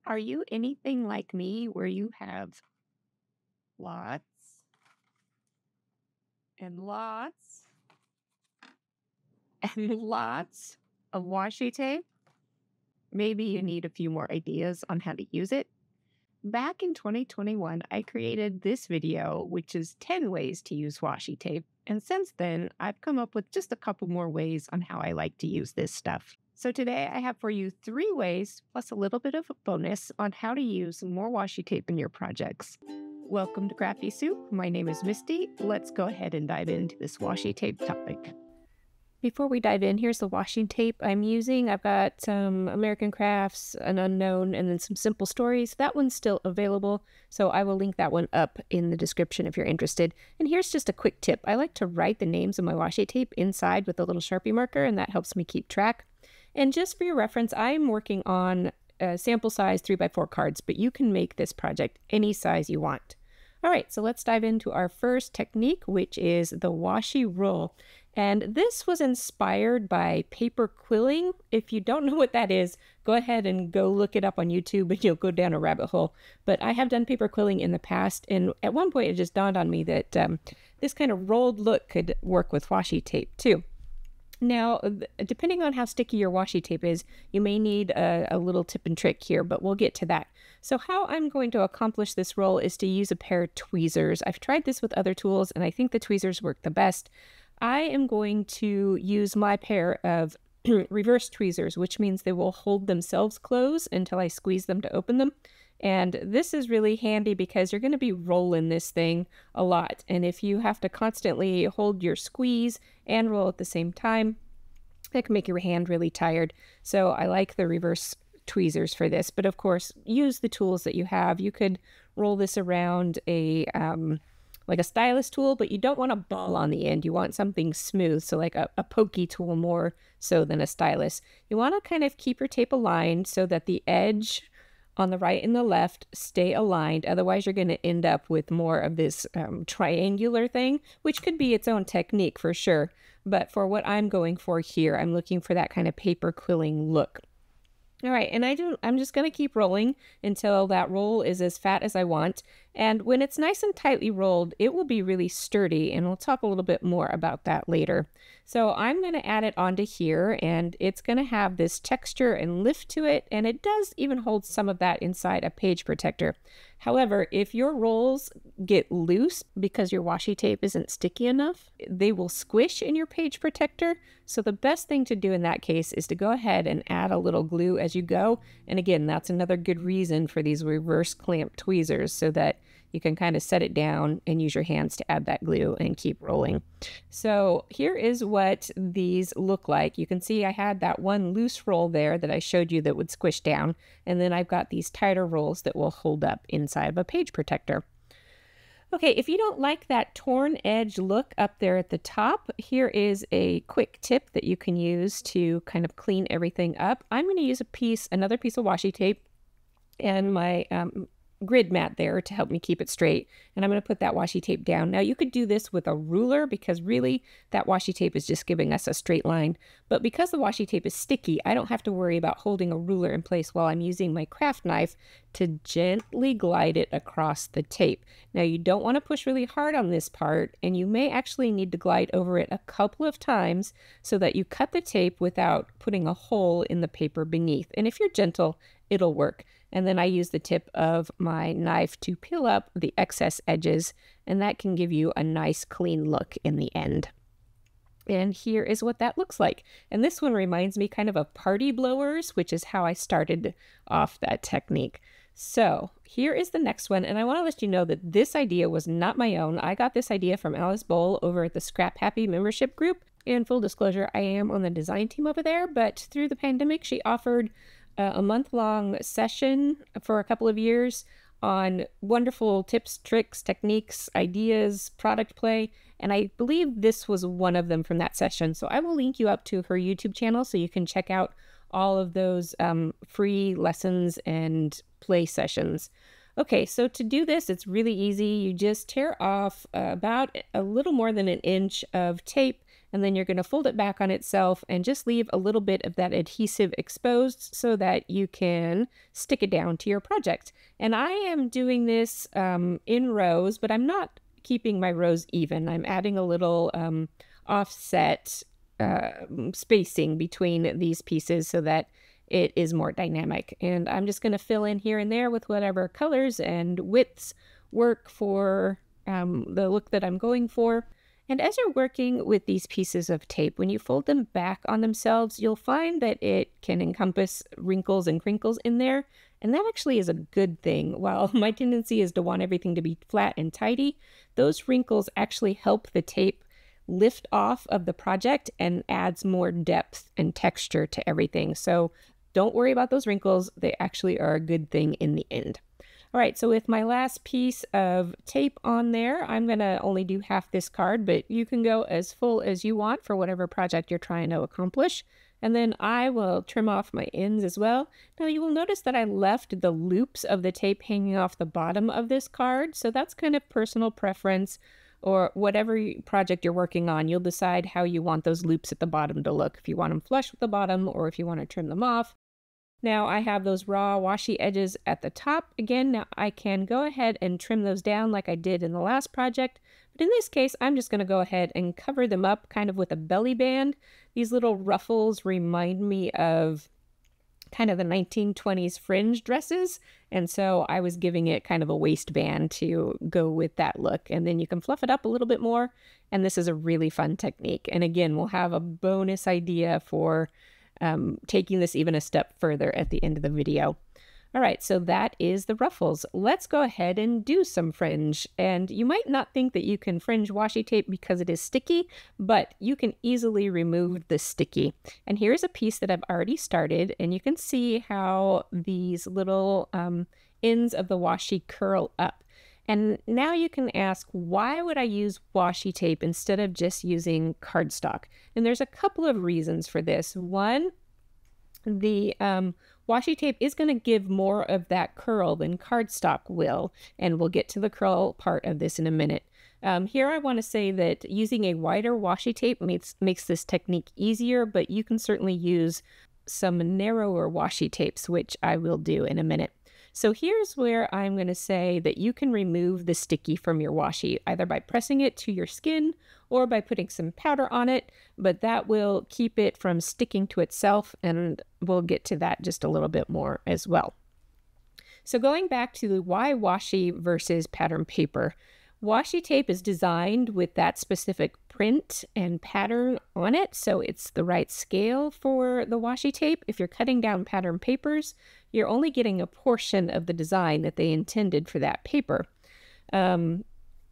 Are you anything like me where you have lots and lots and lots of washi tape? Maybe you need a few more ideas on how to use it. Back in 2021, I created this video, which is 10 ways to use washi tape. And since then, I've come up with just a couple more ways on how I like to use this stuff. So today I have for you 3 ways, plus a little bit of a bonus on how to use more washi tape in your projects. Welcome to Crafty Soup. My name is Misty. Let's go ahead and dive into this washi tape topic. Before we dive in, here's the washi tape I'm using. I've got some American Crafts, an Unknown, and then some Simple Stories. That one's still available, so I will link that one up in the description if you're interested. And here's just a quick tip. I like to write the names of my washi tape inside with a little Sharpie marker, and that helps me keep track. And just for your reference, I'm working on a sample size 3x4 cards, but you can make this project any size you want. All right, so let's dive into our first technique, which is the washi roll. And this was inspired by paper quilling. If you don't know what that is, go ahead and go look it up on YouTube and you'll go down a rabbit hole. But I have done paper quilling in the past, and at one point it just dawned on me that this kind of rolled look could work with washi tape too. Now, depending on how sticky your washi tape is, you may need a little tip and trick here, but we'll get to that. So how I'm going to accomplish this roll is to use a pair of tweezers. I've tried this with other tools, and I think the tweezers work the best. I am going to use my pair of reverse tweezers, which means they will hold themselves closed until I squeeze them to open them. And this is really handy because you're going to be rolling this thing a lot. And if you have to constantly hold your squeeze and roll at the same time, that can make your hand really tired. So I like the reverse tweezers for this. But of course, use the tools that you have. You could roll this around like a stylus tool, but you don't want a ball on the end. You want something smooth, so like a pokey tool more so than a stylus. You want to kind of keep your tape aligned so that the edge on the right and the left stay aligned. Otherwise, you're going to end up with more of this triangular thing, which could be its own technique for sure. But for what I'm going for here, I'm looking for that kind of paper quilling look. All right, and I'm just going to keep rolling until that roll is as fat as I want. And when it's nice and tightly rolled, it will be really sturdy, and we'll talk a little bit more about that later. So I'm going to add it onto here, and it's going to have this texture and lift to it, and it does even hold some of that inside a page protector. However, if your rolls get loose because your washi tape isn't sticky enough, they will squish in your page protector. So the best thing to do in that case is to go ahead and add a little glue as you go. And again, that's another good reason for these reverse clamp tweezers, so that you can kind of set it down and use your hands to add that glue and keep rolling. So here is what these look like. You can see I had that one loose roll there that I showed you that would squish down. And then I've got these tighter rolls that will hold up inside of a page protector. Okay, if you don't like that torn edge look up there at the top, here is a quick tip that you can use to kind of clean everything up. I'm going to use another piece of washi tape and my grid mat there to help me keep it straight. And I'm going to put that washi tape down. Now you could do this with a ruler because really that washi tape is just giving us a straight line. But because the washi tape is sticky, I don't have to worry about holding a ruler in place while I'm using my craft knife to gently glide it across the tape. Now you don't want to push really hard on this part, and you may actually need to glide over it a couple of times so that you cut the tape without putting a hole in the paper beneath. And if you're gentle, it'll work. And then I use the tip of my knife to peel up the excess edges, and that can give you a nice clean look in the end. And here is what that looks like. And this one reminds me kind of party blowers, which is how I started off that technique. So here is the next one, and I want to let you know that this idea was not my own. I got this idea from Alice Bowl over at the Scrap Happy membership group. In full disclosure, I am on the design team over there, but through the pandemic, she offered a month-long session for a couple of years on wonderful tips, tricks, techniques, ideas, product play, and I believe this was one of them from that session. So I will link you up to her YouTube channel so you can check out all of those free lessons and play sessions. Okay, so to do this, it's really easy. You just tear off about a little more than an inch of tape, and then you're going to fold it back on itself and just leave a little bit of that adhesive exposed so that you can stick it down to your project. And I am doing this in rows, but I'm not keeping my rows even. I'm adding a little offset spacing between these pieces so that it is more dynamic. And I'm just going to fill in here and there with whatever colors and widths work for the look that I'm going for. And as you're working with these pieces of tape, when you fold them back on themselves, you'll find that it can encompass wrinkles and crinkles in there. And that actually is a good thing. While my tendency is to want everything to be flat and tidy, those wrinkles actually help the tape lift off of the project and adds more depth and texture to everything. So don't worry about those wrinkles. They actually are a good thing in the end. All right, so with my last piece of tape on there, I'm gonna only do half this card, but you can go as full as you want for whatever project you're trying to accomplish. And then I will trim off my ends as well. Now you will notice that I left the loops of the tape hanging off the bottom of this card. So that's kind of personal preference, or whatever project you're working on, you'll decide how you want those loops at the bottom to look. If you want them flush with the bottom or if you want to trim them off. Now I have those raw washi edges at the top. Again, now I can go ahead and trim those down like I did in the last project. But in this case, I'm just going to go ahead and cover them up kind of with a belly band. These little ruffles remind me of kind of the 1920s fringe dresses. And so I was giving it kind of a waistband to go with that look. And then you can fluff it up a little bit more. And this is a really fun technique. And again, we'll have a bonus idea for taking this even a step further at the end of the video. All right, so that is the ruffles. Let's go ahead and do some fringe. And you might not think that you can fringe washi tape because it is sticky, but you can easily remove the sticky. And here's a piece that I've already started, and you can see how these little ends of the washi curl up. And now you can ask, why would I use washi tape instead of just using cardstock? And there's a couple of reasons for this. One, the washi tape is going to give more of that curl than cardstock will, and we'll get to the curl part of this in a minute. Here I want to say that using a wider washi tape makes this technique easier, but you can certainly use some narrower washi tapes, which I will do in a minute. So here's where I'm going to say that you can remove the sticky from your washi, either by pressing it to your skin or by putting some powder on it, but that will keep it from sticking to itself, and we'll get to that just a little bit more as well. So going back to why washi versus pattern paper, washi tape is designed with that specific print and pattern on it, so it's the right scale for the washi tape. If you're cutting down pattern papers, you're only getting a portion of the design that they intended for that paper.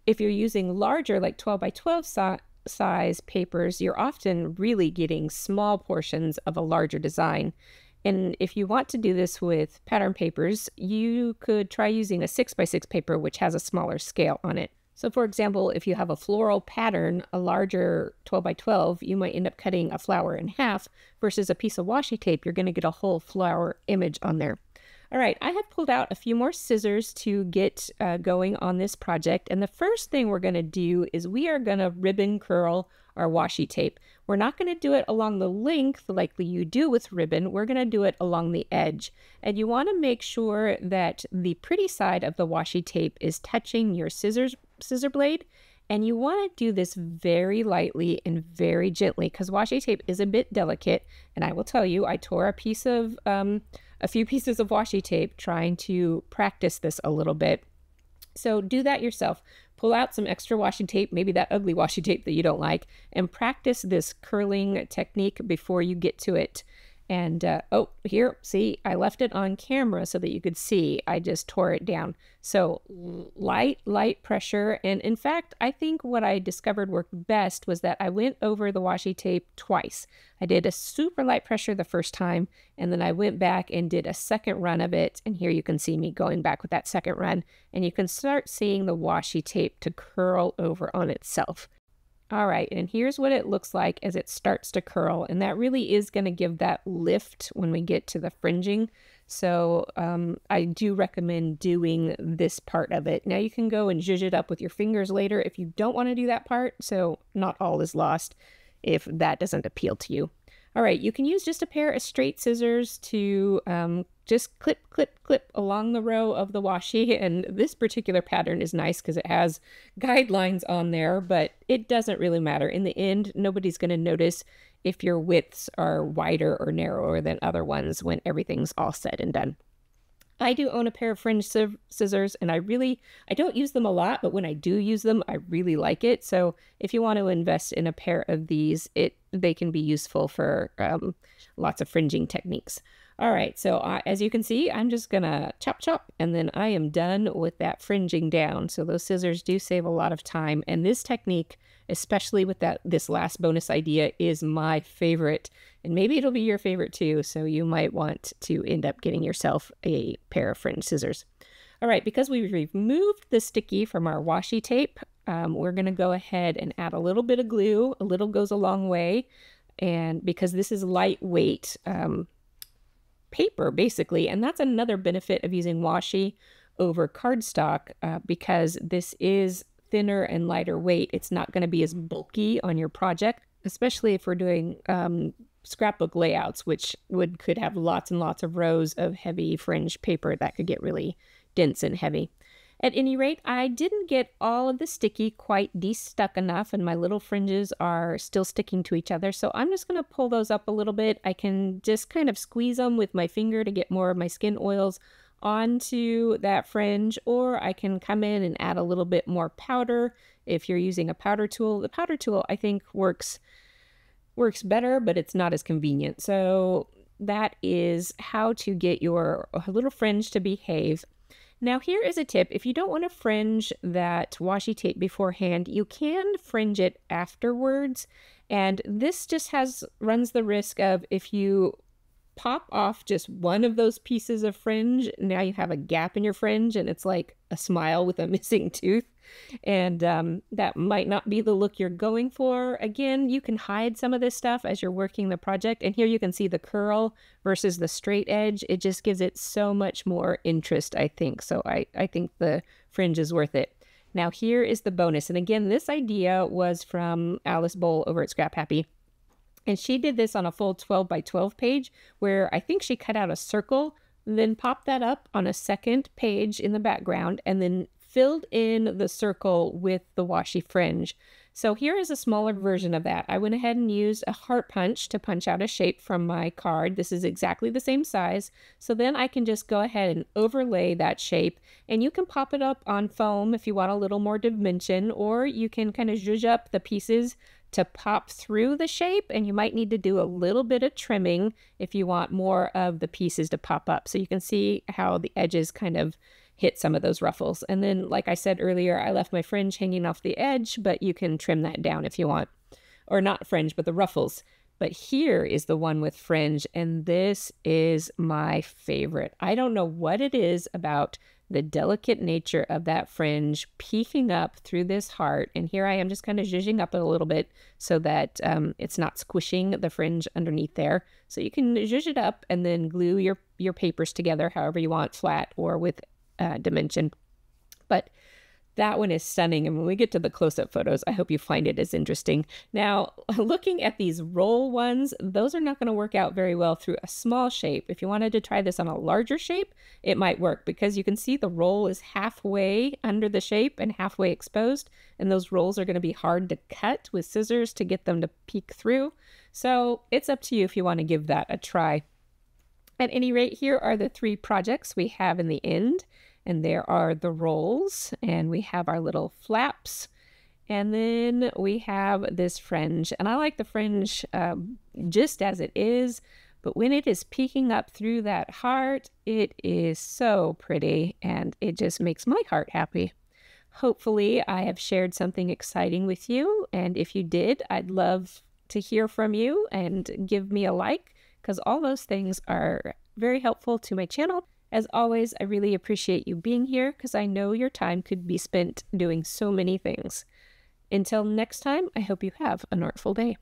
If you're using larger, like 12 by 12 size papers, you're often really getting small portions of a larger design. And if you want to do this with pattern papers, you could try using a 6 by 6 paper, which has a smaller scale on it. So for example, if you have a floral pattern, a larger 12 by 12, you might end up cutting a flower in half, versus a piece of washi tape, you're going to get a whole flower image on there. All right, I have pulled out a few more scissors to get going on this project. And the first thing we're going to do is we are going to ribbon curl our washi tape. We're not going to do it along the length like you do with ribbon. We're going to do it along the edge. And you want to make sure that the pretty side of the washi tape is touching your scissor blade. And you want to do this very lightly and very gently, because washi tape is a bit delicate. And I will tell you, I tore a few pieces of washi tape trying to practice this a little bit. So do that yourself. Pull out some extra washi tape, maybe that ugly washi tape that you don't like, and practice this curling technique before you get to it. And oh, here, see, I left it on camera so that you could see. I just tore it down. So light pressure. And in fact, I think what I discovered worked best was that I went over the washi tape twice. I did a super light pressure the first time, and then I went back and did a second run of it. And here you can see me going back with that second run, and you can start seeing the washi tape to curl over on itself. All right, and here's what it looks like as it starts to curl, and that really is going to give that lift when we get to the fringing. So I do recommend doing this part of it. Now you can go and zhuzh it up with your fingers later if you don't want to do that part, so not all is lost. if that doesn't appeal to you. All right, you can use just a pair of straight scissors to just clip, clip, clip along the row of the washi. And this particular pattern is nice because it has guidelines on there, but it doesn't really matter. In the end, nobody's going to notice if your widths are wider or narrower than other ones when everything's all said and done. I do own a pair of Fringe scissors, and I don't use them a lot, but when I do use them, I really like it. So if you want to invest in a pair of these, they can be useful for lots of fringing techniques. All right, so as you can see, I'm just gonna chop, chop, and then I am done with that fringing down. So those scissors do save a lot of time, and this technique, especially with this last bonus idea, is my favorite, and maybe it'll be your favorite too. So you might want to end up getting yourself a pair of Fringe scissors. All right, because we removed the sticky from our washi tape, we're gonna go ahead and add a little bit of glue. A little goes a long way, and because this is lightweight paper basically, and that's another benefit of using washi over cardstock, because this is thinner and lighter weight. It's not going to be as bulky on your project, especially if we're doing scrapbook layouts, which could have lots and lots of rows of heavy fringe paper that could get really dense and heavy. At any rate, I didn't get all of the sticky quite de-stuck enough, and my little fringes are still sticking to each other. So I'm just going to pull those up a little bit. I can just kind of squeeze them with my finger to get more of my skin oils onto that fringe, or I can come in and add a little bit more powder if you're using a powder tool. The powder tool, I think, works better, but it's not as convenient. So that is how to get your little fringe to behave. Now here is a tip. If you don't want to fringe that washi tape beforehand, you can fringe it afterwards. And this just runs the risk of, if you pop off just one of those pieces of fringe, now you have a gap in your fringe and it's like a smile with a missing tooth. And that might not be the look you're going for. Again, you can hide some of this stuff as you're working the project. And here you can see the curl versus the straight edge. It just gives it so much more interest, I think. So I think the fringe is worth it. Now here is the bonus. And again, this idea was from Alice Bowl over at Scrap Happy. And she did this on a full 12 by 12 page, where I think she cut out a circle, then popped that up on a second page in the background, and then filled in the circle with the washi fringe. So here is a smaller version of that. I went ahead and used a heart punch to punch out a shape from my card. This is exactly the same size. So then I can just go ahead and overlay that shape, and you can pop it up on foam if you want a little more dimension, or you can kind of zhuzh up the pieces to pop through the shape, and you might need to do a little bit of trimming if you want more of the pieces to pop up. So you can see how the edges kind of hit some of those ruffles. And then, like I said earlier, I left my fringe hanging off the edge, but you can trim that down if you want. Or not fringe, but the ruffles. But here is the one with fringe, and this is my favorite. I don't know what it is about the delicate nature of that fringe peeking up through this heart. And here I am just kind of zhuzhing up a little bit so that it's not squishing the fringe underneath there. So you can zhuzh it up and then glue your papers together however you want, flat or with dimension. But that one is stunning, and when we get to the close-up photos, I hope you find it as interesting. Now, looking at these roll ones, those are not going to work out very well through a small shape. If you wanted to try this on a larger shape, it might work, because you can see the roll is halfway under the shape and halfway exposed, and those rolls are going to be hard to cut with scissors to get them to peek through. So it's up to you if you want to give that a try. At any rate, here are the 3 projects we have in the end. And there are the rolls, and we have our little flaps, and then we have this fringe. And I like the fringe just as it is, but when it is peeking up through that heart, it is so pretty, and it just makes my heart happy. Hopefully, I have shared something exciting with you, and if you did, I'd love to hear from you and give me a like, because all those things are very helpful to my channel. As always, I really appreciate you being here, because I know your time could be spent doing so many things. Until next time, I hope you have an artful day.